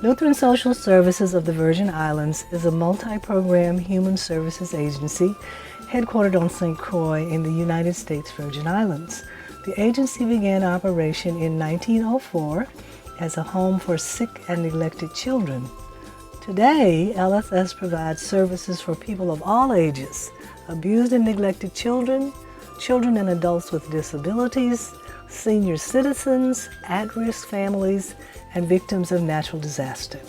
Lutheran Social Services of the Virgin Islands is a multi-program human services agency headquartered on St. Croix in the United States Virgin Islands. The agency began operation in 1904 as a home for sick and neglected children. Today, LSS provides services for people of all ages, abused and neglected children, children and adults with disabilities, senior citizens, at-risk families, and victims of natural disaster.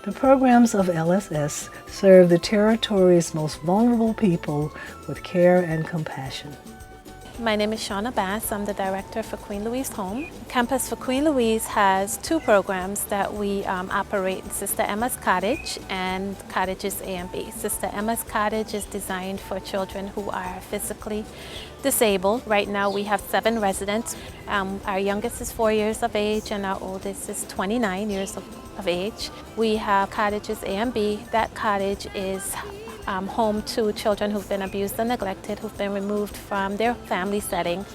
The programs of LSS serve the territory's most vulnerable people with care and compassion. My name is Shauna Bass. I'm the director for Queen Louise Home. Campus for Queen Louise has two programs that we operate, Sister Emma's Cottage and Cottage's A and B. Sister Emma's Cottage is designed for children who are physically disabled. Right now we have 7 residents. Our youngest is 4 years of age and our oldest is 29 years of age. We have Cottage's A and B. That cottage is home to children who've been abused and neglected, who've been removed from their family setting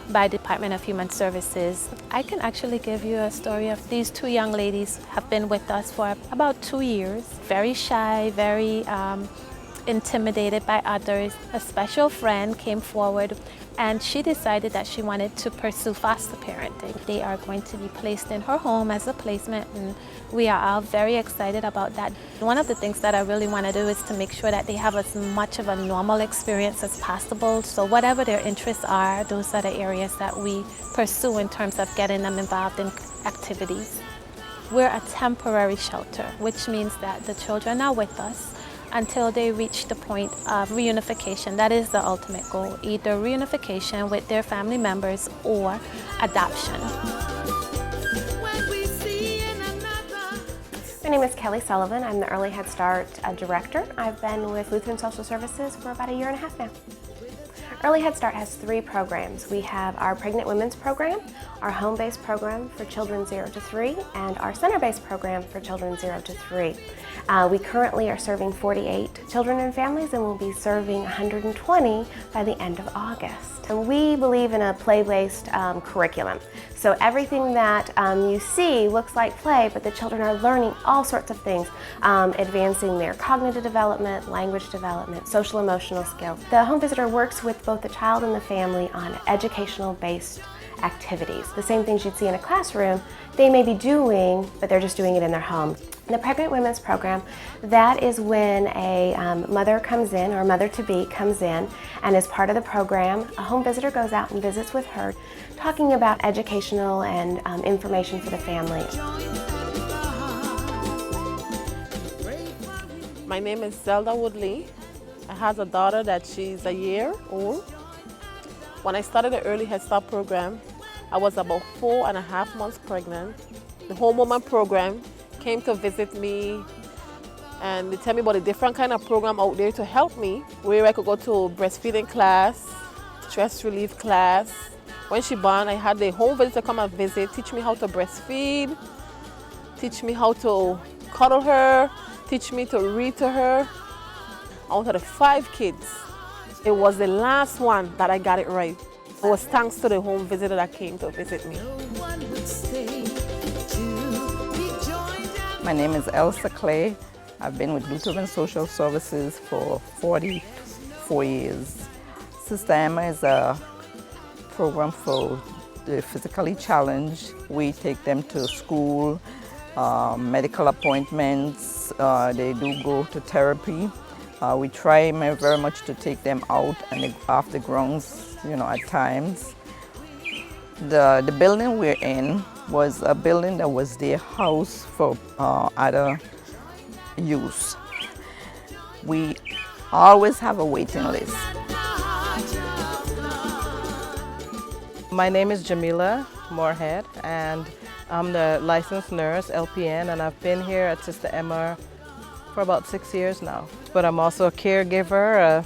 by Department of Human Services. I can actually give you a story of these 2 young ladies have been with us for about 2 years. Very shy, very intimidated by others. A special friend came forward and she decided that she wanted to pursue foster parenting. They are going to be placed in her home as a placement, and we are all very excited about that. One of the things that I really want to do is to make sure that they have as much of a normal experience as possible. So whatever their interests are, those are the areas that we pursue in terms of getting them involved in activities. We're a temporary shelter, which means that the children are with us until they reach the point of reunification. That is the ultimate goal, either reunification with their family members or adoption. My name is Kelly Sullivan. I'm the Early Head Start Director. I've been with Lutheran Social Services for about 1.5 years now. Early Head Start has 3 programs. We have our Pregnant Women's Program, our home-based program for children 0 to 3, and our center-based program for children 0 to 3. We currently are serving 48 children and families, and we'll be serving 120 by the end of August. And we believe in a play-based curriculum. So everything that you see looks like play, but the children are learning all sorts of things, advancing their cognitive development, language development, social emotional skills. The home visitor works with both the child and the family on educational-based activities. The same things you'd see in a classroom, they may be doing, but they're just doing it in their home. The Pregnant Women's Program, that is when a mother comes in, or mother-to-be comes in, and as part of the program, a home visitor goes out and visits with her, talking about educational and information for the family. My name is Zelda Woodley. I have a daughter that she's 1 year old. When I started the Early Head Start program, I was about 4.5 months pregnant. The Home Woman program came to visit me and they tell me about a different kind of program out there to help me, where I could go to breastfeeding class, stress relief class. When she born, I had the home visitor come and visit, teach me how to breastfeed, teach me how to cuddle her, teach me to read to her. Out of the 5 kids, it was the last one that I got it right. It was thanks to the home visitor that came to visit me. My name is Elsa Clay. I've been with Lutheran Social Services for 44 years. Sister Emma is a program for the physically challenged. We take them to school, medical appointments. They do go to therapy. We try very much to take them out and off the grounds, at times. The building we're in was a building that was their house for other use. We always have a waiting list. My name is Jamila Moorhead, and I'm the licensed nurse, LPN, and I've been here at Sister Emma for about 6 years now. But I'm also a caregiver, a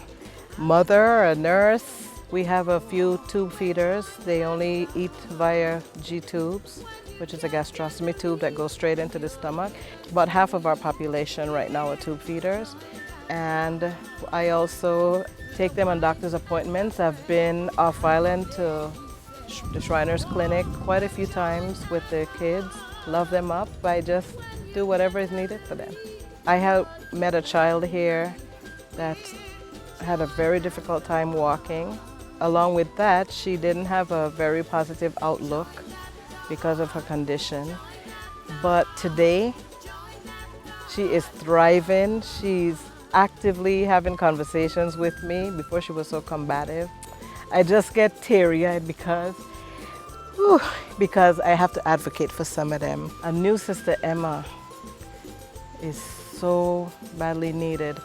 mother, a nurse. We have a few tube feeders. They only eat via G-tubes, which is a gastrostomy tube that goes straight into the stomach. About half of our population right now are tube feeders. And I also take them on doctor's appointments. I've been off island to the Shriners Clinic quite a few times with the kids. Love them up by just do whatever is needed for them. I have met a child here that had a very difficult time walking. Along with that, she didn't have a very positive outlook because of her condition. But today, she is thriving. She's actively having conversations with me. Before she was so combative. I just get teary-eyed because I have to advocate for some of them. A new Sister Emma is so badly needed.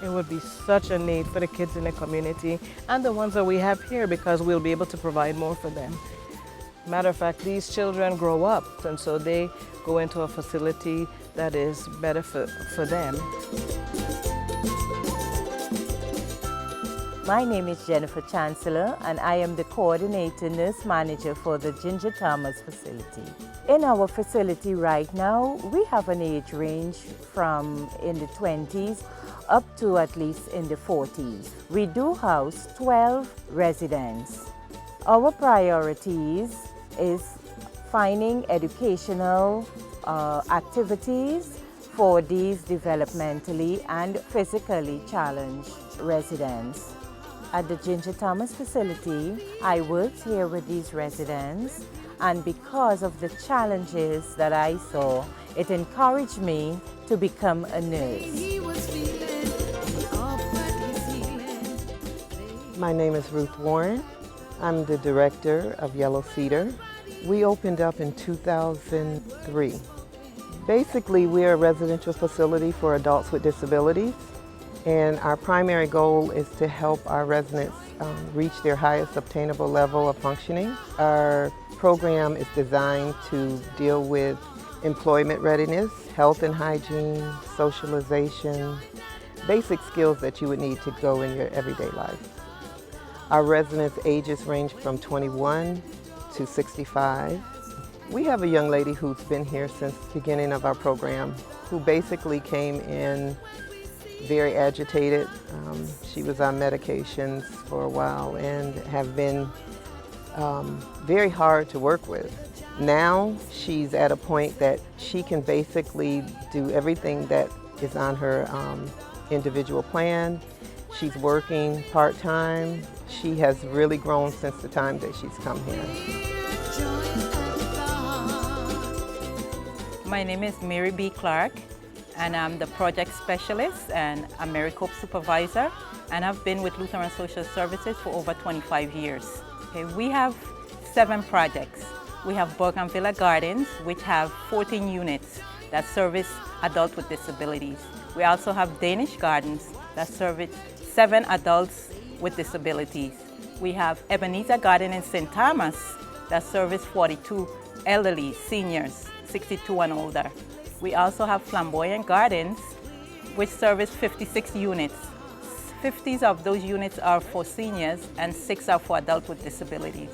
It would be such a need for the kids in the community and the ones that we have here, because we'll be able to provide more for them. Matter of fact, these children grow up, and so they go into a facility that is better for them. My name is Jennifer Chancellor, and I am the coordinator nurse manager for the Ginger Thomas facility. In our facility right now, we have an age range from in the 20s up to at least in the 40s. We do house 12 residents. Our priorities is finding educational activities for these developmentally and physically challenged residents. At the Ginger Thomas facility, I worked here with these residents, and because of the challenges that I saw, it encouraged me to become a nurse. My name is Ruth Warren. I'm the director of Yellow Cedar. We opened up in 2003. Basically, we're a residential facility for adults with disabilities, and our primary goal is to help our residents reach their highest obtainable level of functioning. Our program is designed to deal with employment readiness, health and hygiene, socialization, basic skills that you would need to go in your everyday life. Our residents' ages range from 21 to 65. We have a young lady who's been here since the beginning of our program, who basically came in very agitated. She was on medications for a while and have been very hard to work with. Now she's at a point that she can basically do everything that is on her individual plan. She's working part-time. She has really grown since the time that she's come here. My name is Mary B. Clarke, and I'm the project specialist and Americorps Supervisor, and I've been with Lutheran Social Services for over 25 years. Okay, we have 7 projects. We have Bougainvillea Gardens, which have 14 units that service adults with disabilities. We also have Danish Gardens that service 7 adults with disabilities. We have Ebenezer Garden in St. Thomas that service 42 elderly seniors, 62 and older. We also have Flamboyant Gardens, which service 56 units. 50 of those units are for seniors and 6 are for adults with disabilities.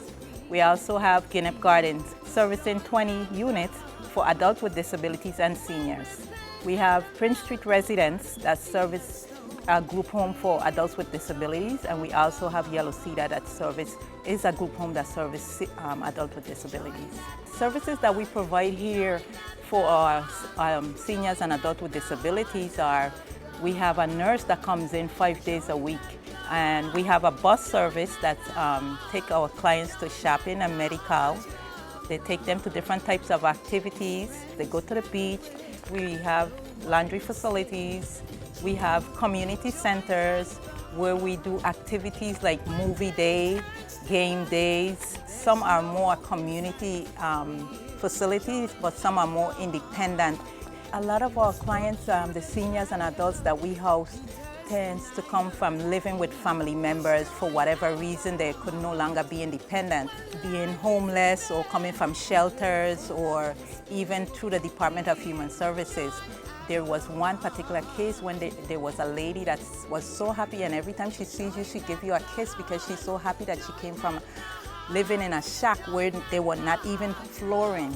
We also have Quéen Gardens, servicing 20 units for adults with disabilities and seniors. We have Prince Street Residence that service a group home for adults with disabilities, and we also have Yellow Cedar that is a group home that services adults with disabilities. Services that we provide here for our seniors and adults with disabilities are, we have a nurse that comes in 5 days a week, and we have a bus service that take our clients to shopping and medical. They take them to different types of activities. They go to the beach. We have laundry facilities. We have community centers where we do activities like movie day, game days. Some are more community facilities, but some are more independent. A lot of our clients, the seniors and adults that we house, tends to come from living with family members for whatever reason. They could no longer be independent, being homeless or coming from shelters or even through the Department of Human Services. There was one particular case when there was a lady that was so happy, and every time she sees you, she gives you a kiss because she's so happy that she came from living in a shack where there were not even flooring.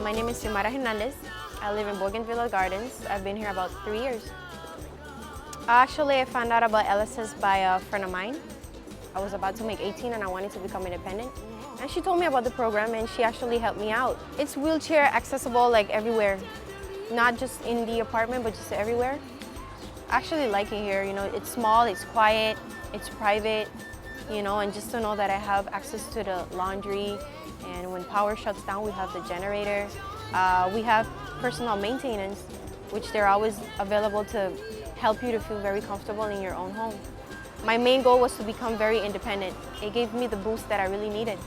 My name is Xiomara Hernandez. I live in Bougainvillea Gardens. I've been here about 3 years. Actually, I found out about LSS by a friend of mine. I was about to make 18 and I wanted to become independent. And she told me about the program and she actually helped me out. It's wheelchair accessible like everywhere, not just in the apartment, but just everywhere. I actually like it here, you know, it's small, it's quiet, it's private, you know, and just to know that I have access to the laundry, and when power shuts down, we have the generator. We have personal maintenance, which they're always available to help you to feel very comfortable in your own home. My main goal was to become very independent. It gave me the boost that I really needed.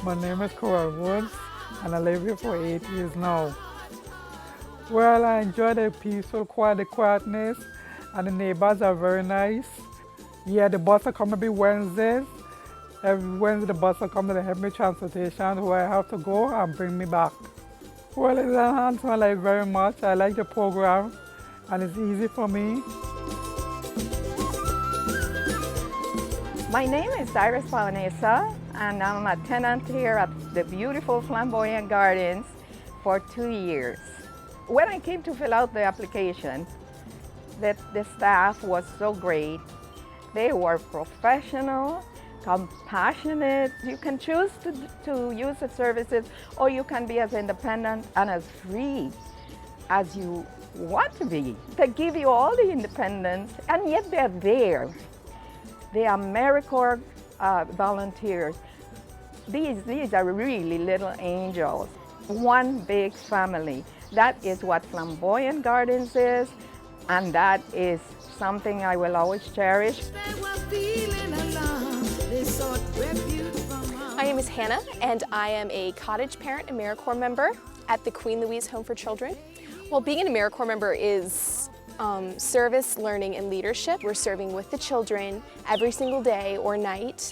My name is Woods, and I live here for 8 years now. Well, I enjoy the peaceful, quietness, and the neighbors are very nice. Yeah, the bus will come every Wednesdays. Every Wednesday the bus will come to help me transportation where I have to go and bring me back. Well, it enhances my life very much. I like the program, and it's easy for me. My name is Paonessa, and I'm a tenant here at the beautiful Flamboyant Gardens for 2 years. When I came to fill out the application, the staff was so great. They were professional, compassionate. You can choose to use the services, or you can be as independent and as free as you want to be. They give you all the independence, and yet they're there. The Americorps volunteers, these are really little angels. One big family. That is what Flamboyant Gardens is, and that is something I will always cherish. My name is Hannah, and I am a Cottage parent Americorps member at the Queen Louise Home for Children. Well, being an Americorps member is service, learning, and leadership. We're serving with the children every single day or night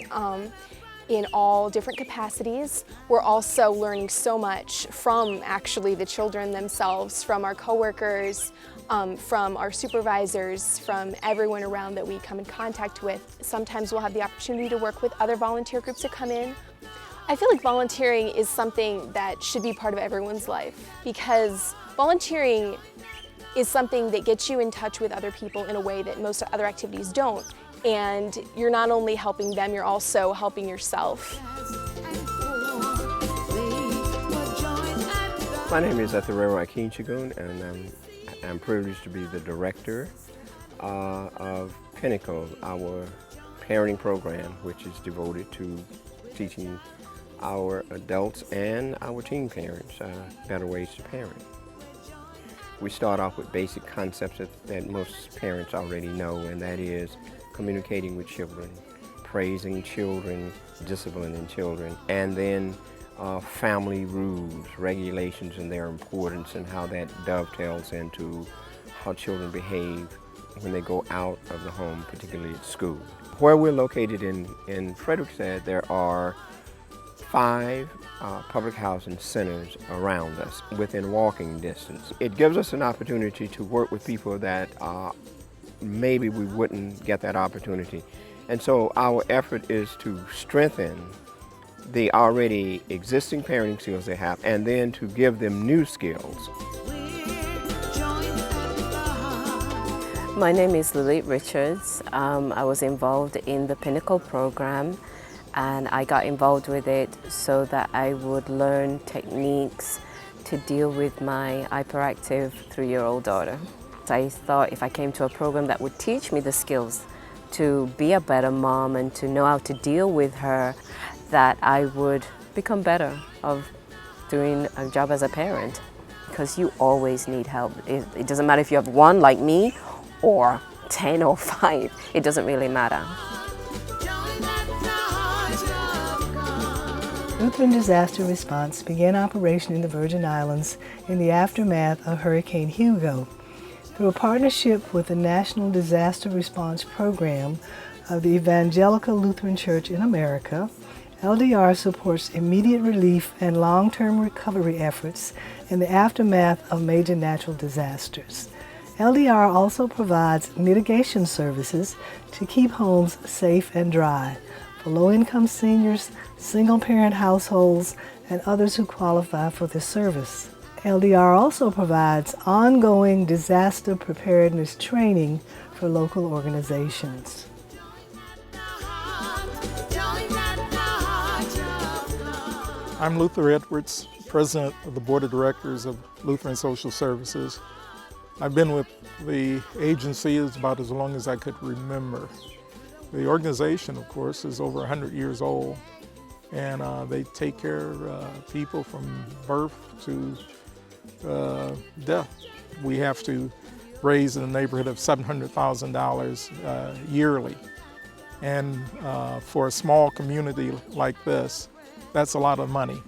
in all different capacities. We're also learning so much from actually the children themselves, from our coworkers, from our supervisors, from everyone around that we come in contact with. Sometimes we'll have the opportunity to work with other volunteer groups that come in. I feel like volunteering is something that should be part of everyone's life, because volunteering is something that gets you in touch with other people in a way that most other activities don't. And you're not only helping them, you're also helping yourself. My name is Etherero Akinshequn, and I'm privileged to be the director of Pinnacle, our parenting program, which is devoted to teaching our adults and our teen parents better ways to parent. We start off with basic concepts that most parents already know, and that is communicating with children, praising children, disciplining children, and then family rules, regulations, and their importance, and how that dovetails into how children behave when they go out of the home, particularly at school. Where we're located in Frederickstead, there are 5 public housing centers around us within walking distance. It gives us an opportunity to work with people that maybe we wouldn't get that opportunity. And so our effort is to strengthen the already existing parenting skills they have, and then to give them new skills. My name is Lalique Richards. I was involved in the Pinnacle program, and I got involved with it so that I would learn techniques to deal with my hyperactive 3-year-old daughter. I thought if I came to a program that would teach me the skills to be a better mom and to know how to deal with her, that I would become better of doing a job as a parent, because you always need help. It doesn't matter if you have 1 like me or 10 or 5, it doesn't really matter. Lutheran Disaster Response began operation in the Virgin Islands in the aftermath of Hurricane Hugo. Through a partnership with the National Disaster Response Program of the Evangelical Lutheran Church in America, LDR supports immediate relief and long-term recovery efforts in the aftermath of major natural disasters. LDR also provides mitigation services to keep homes safe and dry for low-income seniors, single-parent households, and others who qualify for this service. LDR also provides ongoing disaster preparedness training for local organizations. I'm Luther Edwards, President of the Board of Directors of Lutheran Social Services. I've been with the agency about as long as I could remember. The organization, of course, is over 100 years old, and they take care of people from birth to death. We have to raise in the neighborhood of $700,000 yearly. And for a small community like this, that's a lot of money.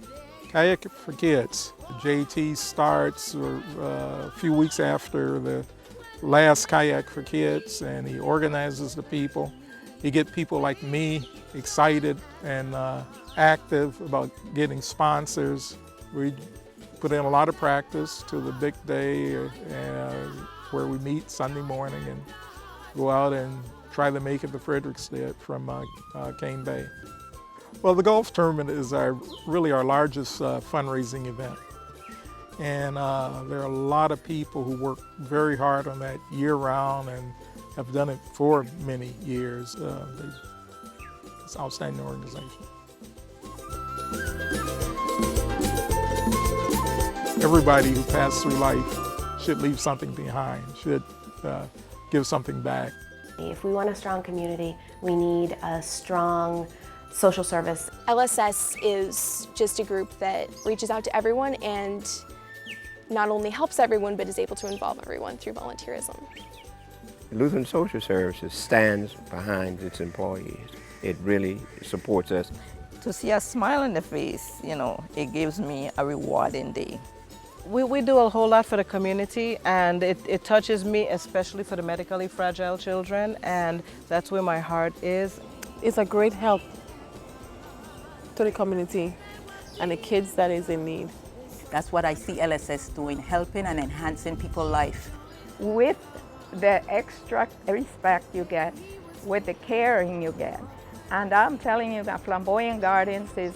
Kayak for Kids. JT starts a few weeks after the last Kayak for Kids, and he organizes the people. He gets people like me excited and active about getting sponsors. We put in a lot of practice to the big day where we meet Sunday morning and go out and try to make it to Frederiksted from Quéen Bay. Well, the golf tournament is really our largest fundraising event. And there are a lot of people who work very hard on that year-round and have done it for many years. It's an outstanding organization. Everybody who passed through life should leave something behind, should give something back. If we want a strong community, we need a strong social service. LSS is just a group that reaches out to everyone and not only helps everyone, but is able to involve everyone through volunteerism. Lutheran Social Services stands behind its employees. It really supports us. To see a smile on the face, it gives me a rewarding day. We do a whole lot for the community, and it touches me, especially for the medically fragile children, and that's where my heart is. It's a great help to the community and the kids that is in need. That's what I see LSS doing, helping and enhancing people's life. With the extra respect you get, with the caring you get. And I'm telling you that Flamboyant Gardens is,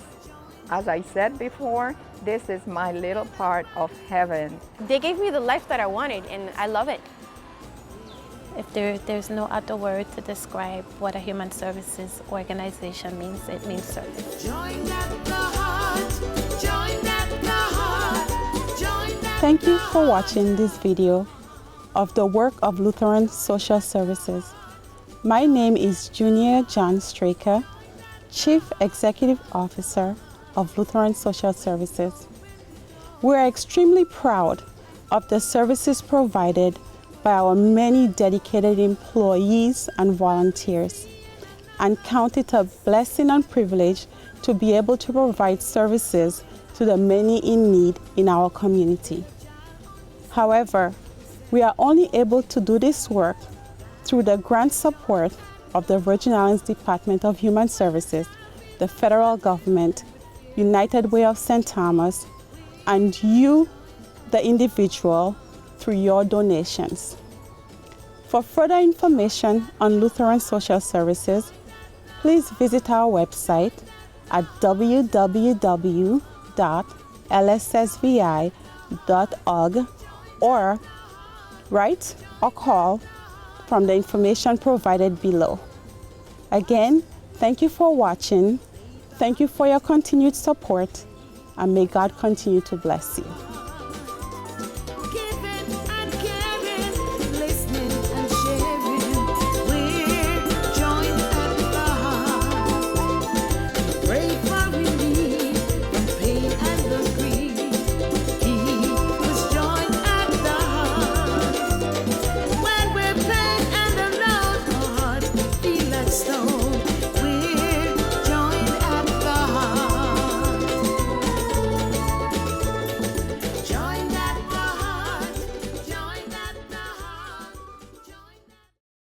as I said before, this is my little part of heaven. They gave me the life that I wanted, and I love it. If there's no other word to describe what a human services organization means, it means service. Thank you for watching this video of the work of Lutheran Social Services. My name is Junior John Straker, Chief Executive Officer of Lutheran Social Services. We are extremely proud of the services provided by our many dedicated employees and volunteers, and count it a blessing and privilege to be able to provide services to the many in need in our community. However, we are only able to do this work through the grant support of the Virgin Islands Department of Human Services, the federal government, United Way of St. Thomas, and you, the individual, through your donations. For further information on Lutheran Social Services, please visit our website at www.lssvi.org or write or call from the information provided below. Again, thank you for watching. Thank you for your continued support, and may God continue to bless you.